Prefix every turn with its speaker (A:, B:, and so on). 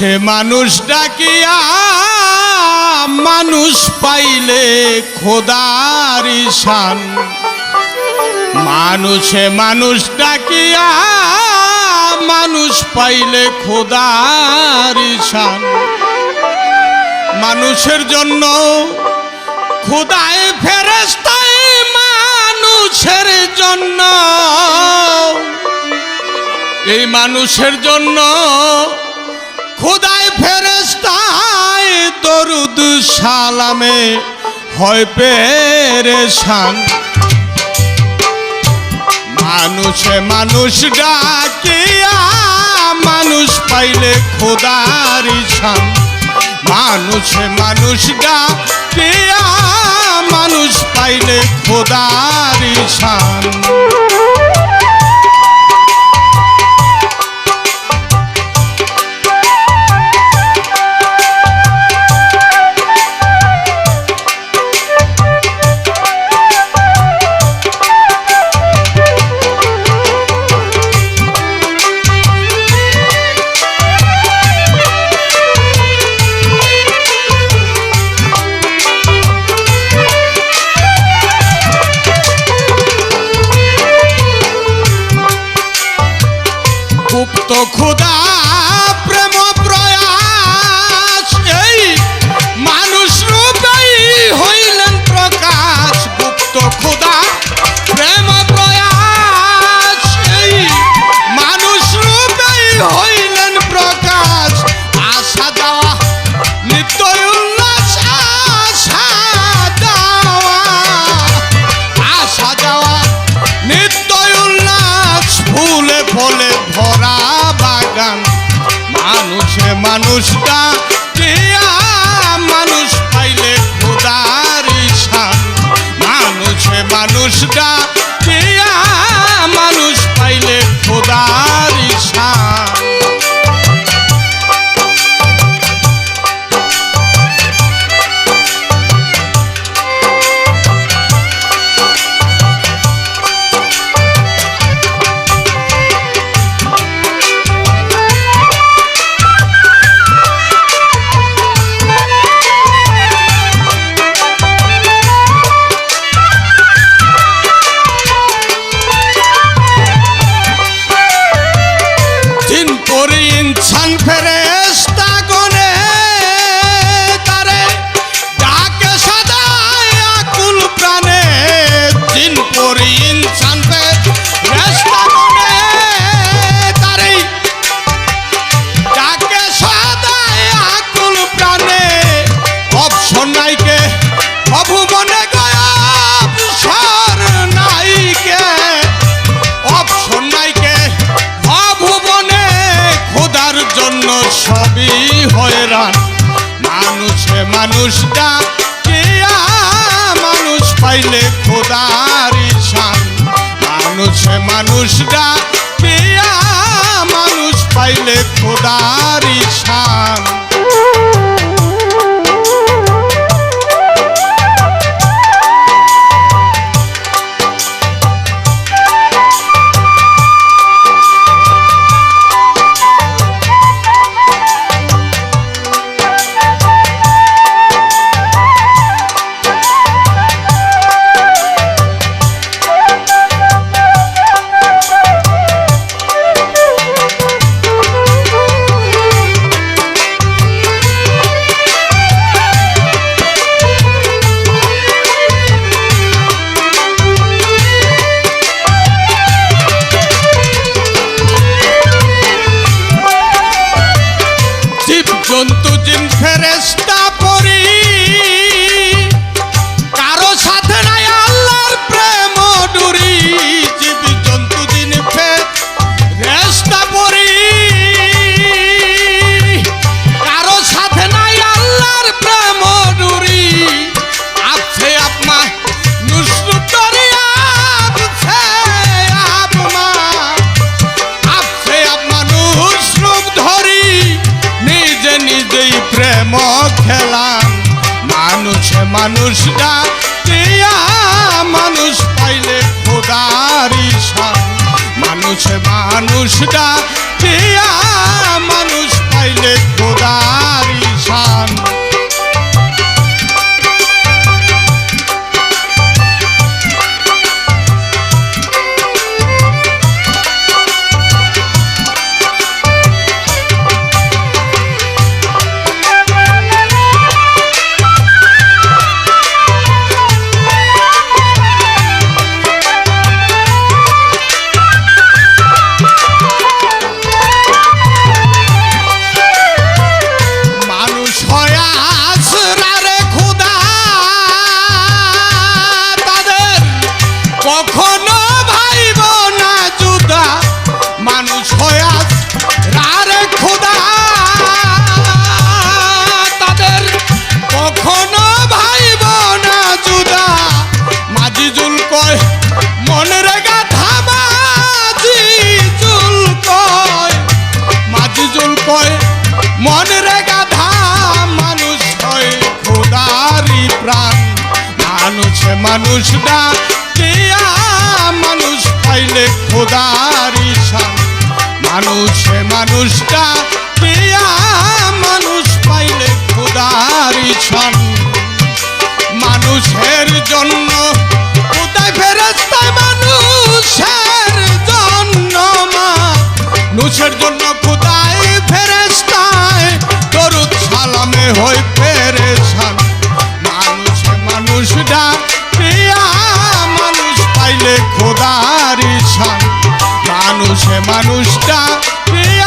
A: মানুষে মানুষ ডাকিয়া মানুষ পাইলে খোদার শান। মানুষে মানুষ ডাকিয়া মানুষ পাইলে খোদার শান। মানুষের জন্য খোদায় ফেরেশতায় মানুষের জন্য, এই মানুষের জন্য খোদায় ফেরেশতায় দরুদ সালামে হয় পেরেশান। মানুষে মানুষ ডাকিয়া মানুষ পাইলে খোদার শান। মানুষে মানুষ ডাকিয়া মানুষ পাইলে খোদার শান। গুপ্ত খোদা প্রেম প্রয়াস, এই মানুষ রূপেই হইলেন প্রকাশ। গুপ্ত খোদা প্রেম প্রয়াস, এই মানুষ রূপেই হইলেন প্রকাশ। আসা যাওয়া নিত্য উল্লাস, আসা যাওয়া আসা যাওয়া নিত্য উল্লাস, ফুলে ফলে ভরা বাগান। মানুষে মানুষ ডাকিয়া মানুষ পাইলে খোদার শান। মানুষে মানুষ ডাকিয়া মানুষ পাইলে খোদার শান। ইনসান ফেরেশতা গনে তারে ডাকে সদাই আকুল প্রাণে। জিন পরি ইনসান ফেরেশতা গনে তারে ডাকে সদাই আকুল প্রাণে। অবসর নাইকে অভুবনে গায়ব সর নাইকে, অবসর নাইকে অভুবনে খোদার জন্য সবই হয়রান। মানুষে মানুষ ডাকিয়া মানুষ পাইলে খোদার শান। মানুষে মানুষ ডাকিয়া মানুষ পাইলে খোদার শান। জন্তু জিন ফেরেশতা পরি কারো সাথে নাই আল্লাহর প্রেম ডুরি। জীব জন্তু জিন ফেরেশতা পরি কারো সাথে নাই আল্লাহর প্রেম ডুরি। আপছে আপমা নুসরত দরিয়া, আপছে আপমা আপছে আপমা নুসরত ধরি নিজে নিজেই প্রেম খেলাম। মানুষে মানুষ ডাকিয়া মানুষ পাইলে খোদার শান। মানুষে মানুষ ডাকিয়া মানুষ পাইলে পাইলে খোদার ঈশান। মনের গাধা মানুষ হয় খোদারি প্রাণ। মানুষে মানুষ ডাকিয়া মানুষ পাইলে খোদার ঈশান। মানুষে মানুষ ডাকিয়া মানুষ পাইলে খোদার ঈশান। মানুষের জন্য খোদায় ফেরেশতা, মানুষের জন্য মানুষের জন্য খোদায় ফেরেশতায় দরুদ সালামে হয় পেরেশান। মানুষে মানুষ ডাকিয়া মানুষ পাইলে খোদার ঈশান। মানুষে মানুষ ডাকিয়া